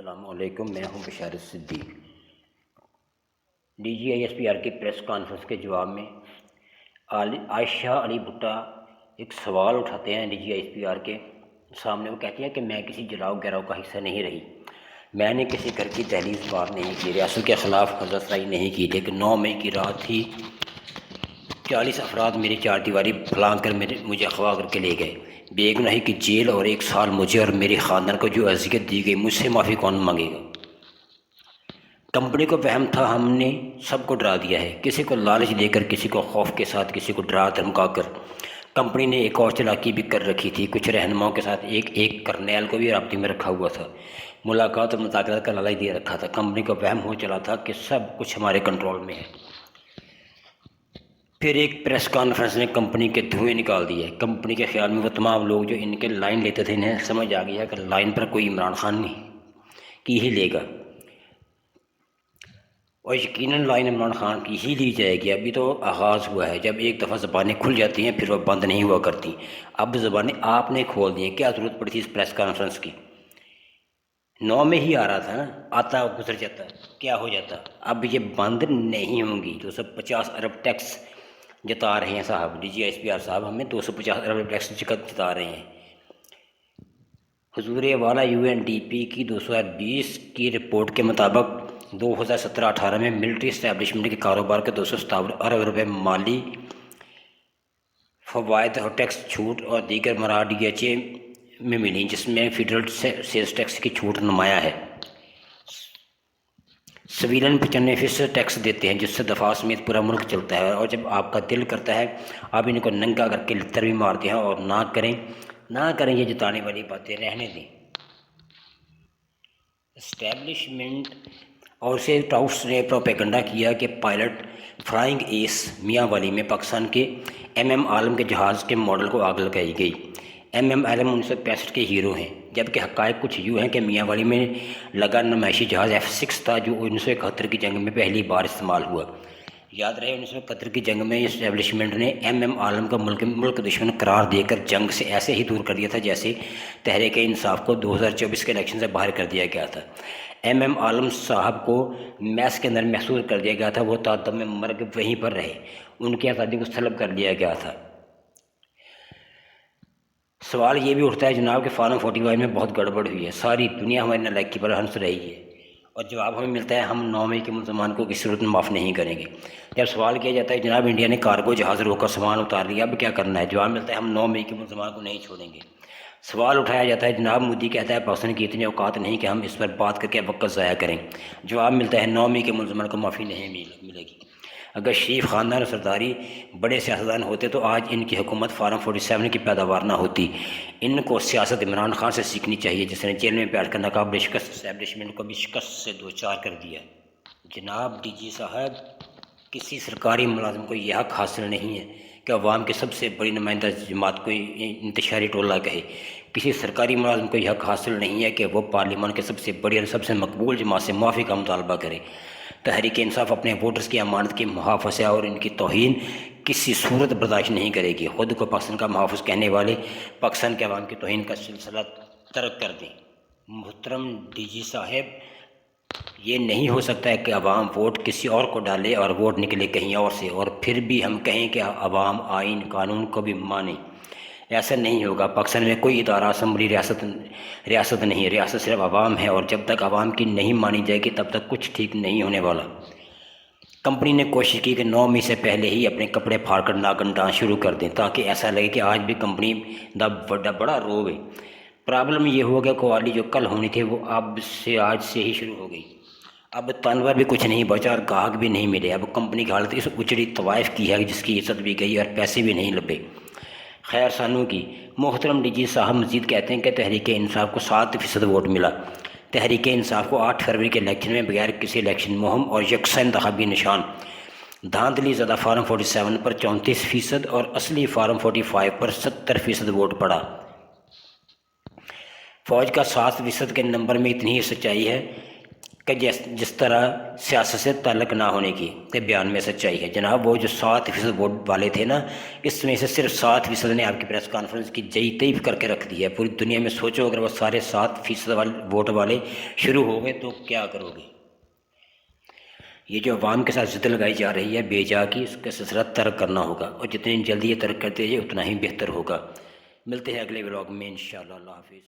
السلام علیکم، میں ہوں Basharat Siddique. D G I S P R کی پریس کانفرنس کے جواب میں عائشہ علی بھٹا ایک سوال اٹھاتے ہیں D G I S P R کے سامنے۔ وہ کہتی ہیں کہ میں کسی جلاؤ گراؤ کا حصہ نہیں رہی، میں نے کسی گھر کی دہلیز پار نہیں کی، ریاست کے خلاف حضرت نہیں کی، لیکن 9 مئی کی رات تھی، 40 افراد میری چار دیواری پھلانگ کر مجھے اغوا کر کے لے گئے، بے گناہی کی جیل اور 1 سال مجھے اور میری خاندان کو جو اذیت دی گئی، مجھ سے معافی کون مانگے گا؟ کمپنی کو وہم تھا، ہم نے سب کو ڈرا دیا ہے، کسی کو لالچ دے کر، کسی کو خوف کے ساتھ، کسی کو ڈرا دھمکا کر۔ کمپنی نے ایک اور چالاکی بھی کر رکھی تھی، کچھ رہنماؤں کے ساتھ ایک کرنیل کو بھی رابطے میں رکھا ہوا تھا، ملاقات اور مذاکرات کا لالچ دے رکھا تھا۔ کمپنی کو وہم ہو چلا تھا کہ سب کچھ ہمارے کنٹرول میں ہے۔ پھر ایک پریس کانفرنس نے کمپنی کے دھوئیں نکال دیے۔ کمپنی کے خیال میں وہ تمام لوگ جو ان کے لائن لیتے تھے، انہیں سمجھ آ گیا کہ لائن پر کوئی عمران خان نہیں کی ہی لے گا، اور یقیناً لائن عمران خان کی ہی لی جائے گی۔ ابھی تو آغاز ہوا ہے، جب ایک دفعہ زبانیں کھل جاتی ہیں پھر وہ بند نہیں ہوا کرتی۔ اب زبانیں آپ نے کھول دی ہیں، کیا ضرورت پڑی تھی اس پریس کانفرنس کی؟ 9 میں ہی آ رہا تھا نا، آتا گزر جاتا، کیا ہو جاتا؟ اب یہ بند نہیں ہوں گی۔ 250 ارب ٹیکس جتا رہے ہیں صاحب، D G I S P R صاحب ہمیں 250 ارب ٹیکس جتا رہے ہیں۔ حضور والا یو این ڈی پی کی 2020 کی رپورٹ کے مطابق 2017-18 میں ملٹری اسٹیبلشمنٹ کے کاروبار کے 257 ارب روپے مالی فوائد اور ٹیکس چھوٹ اور دیگر مراحل ڈی ایچ اے میں ملی، جس میں فیڈرل سیلز ٹیکس کی چھوٹ نمایاں ہے۔ سویلن 95% ٹیکس دیتے ہیں، جس سے دفاع سمیت پورا ملک چلتا ہے، اور جب آپ کا دل کرتا ہے آپ ان کو ننگا کر کے لتر بھی مارتے ہیں۔ اور نہ کریں یہ جتانے والی باتیں، رہنے دیں۔ اسٹیبلشمنٹ اور سیلز ٹاؤٹس نے پروپیگنڈا کیا کہ پائلٹ فلائنگ ایس میاں والی میں پاکستان کے ایم عالم کے جہاز کے ماڈل کو آگ لگائی گئی۔ ایم عالم 1965 کے ہیرو ہیں، جبکہ حقائق کچھ یوں ہیں کہ میاں والی میں لگا نمائشی جہاز F6 تھا، جو 1971 کی جنگ میں پہلی بار استعمال ہوا۔ یاد رہے 1971 کی جنگ میں اسٹیبلشمنٹ نے ایم عالم کا ملک دشمن قرار دے کر جنگ سے ایسے ہی دور کر دیا تھا جیسے تحریک انصاف کو 2024 کے الیکشن سے باہر کر دیا گیا تھا۔ ایم عالم صاحب کو میس کے اندر محسوس کر دیا گیا تھا، وہ تا دم مرگ وہیں پر رہے، ان کی آزادی کو طلب کر لیا گیا تھا۔ سوال یہ بھی اٹھتا ہے جناب کہ فارم 45 میں بہت گڑبڑ ہوئی ہے، ساری دنیا ہماری نالائکی پر ہنس رہی ہے، اور جواب ہمیں ملتا ہے ہم 9 مئی کے ملزمان کو کسی صورت میں معاف نہیں کریں گے۔ جب سوال کیا جاتا ہے جناب انڈیا نے کارگو جہاز روک کر سامان اتار لیا، اب کیا کرنا ہے؟ جواب ملتا ہے ہم 9 مئی کے ملزمان کو نہیں چھوڑیں گے۔ سوال اٹھایا جاتا ہے جناب مودی کہتا ہے پاکستان کی اتنی اوقات نہیں کہ ہم اس پر بات کر کے وقت ضائع کریں۔ جواب ملتا ہے 9 مئی کے ملزمان کو معافی نہیں ملے گی۔ اگر شریف خاندان اور سرداری بڑے سیاستدان ہوتے تو آج ان کی حکومت فارم 47 کی پیداوار نہ ہوتی۔ ان کو سیاست عمران خان سے سیکھنی چاہیے، جس نے جیل میں بیٹھ کر ناقابل شکست اسٹیبلشمنٹ کو بھی شکست سے دوچار کر دیا۔ جناب ڈی جی صاحب، کسی سرکاری ملازم کو یہ حق حاصل نہیں ہے کہ عوام کی سب سے بڑی نمائندہ جماعت کو انتشاری ٹولہ کہے۔ کسی سرکاری ملازم کو یہ حق حاصل نہیں ہے کہ وہ پارلیمان کے سب سے بڑی اور سب سے مقبول جماعت سے معافی کا مطالبہ کرے۔ تحریک انصاف اپنے ووٹرز کی امانت کے محافظ اور ان کی توہین کسی صورت برداشت نہیں کرے گی۔ خود کو پاکستان کا محافظ کہنے والے پاکستان کے عوام کی توہین کا سلسلہ ترک کر دیں۔ محترم ڈی جی صاحب، یہ نہیں ہو سکتا ہے کہ عوام ووٹ کسی اور کو ڈالے اور ووٹ نکلے کہیں اور سے، اور پھر بھی ہم کہیں کہ عوام آئین قانون کو بھی مانے۔ ایسا نہیں ہوگا۔ پاکستان میں کوئی ادارہ اسمبلی ریاست نہیں، ریاست صرف عوام ہے، اور جب تک عوام کی نہیں مانی جائے گی تب تک کچھ ٹھیک نہیں ہونے والا۔ کمپنی نے کوشش کی کہ 9 مئی سے پہلے ہی اپنے کپڑے پھاڑ کر ناگن ڈانس شروع کر دیں، تاکہ ایسا لگے کہ آج بھی کمپنی بڑا روب ہے۔ پرابلم یہ ہو گیا قوالی جو کل ہونی تھی وہ آج سے ہی شروع ہو گئی۔ اب تنور بھی کچھ نہیں بچا اور گاہک بھی نہیں ملے۔ اب کمپنی کی حالت اس اجڑی طوائف کی ہے جس کی عزت بھی گئی اور پیسے بھی نہیں لبے۔ خیر سانوں کی۔ محترم ڈی جی صاحب مزید کہتے ہیں کہ تحریک انصاف کو 7% ووٹ ملا۔ تحریک انصاف کو 8 فروری کے الیکشن میں بغیر کسی الیکشن مہم اور یکساں انتخابی نشان دھاندلی زدہ فارم 47 پر 34% اور اصلی فارم 45 پر 70% ووٹ پڑا۔ فوج کا 7% کے نمبر میں اتنی ہی سچائی ہے کہ جس طرح سیاست سے تعلق نہ ہونے کی کہ بیان میں سچائی ہے۔ جناب وہ جو 7% ووٹ والے تھے نا، اس میں سے صرف 7% نے آپ کی پریس کانفرنس کی جئی طیف کر کے رکھ دی ہے۔ پوری دنیا میں سوچو اگر وہ سارے 7% ووٹ والے شروع ہو گئے تو کیا کرو گے؟ یہ جو عوام کے ساتھ ضد لگائی جا رہی ہے بے جا کی، اس کا سلسلہ ترک کرنا ہوگا، اور جتنی جلدی یہ ترک کرتے ہیں اتنا ہی بہتر ہوگا۔ ملتے ہیں اگلے ولاگ میں انشاءاللہ۔ اللہ حافظ۔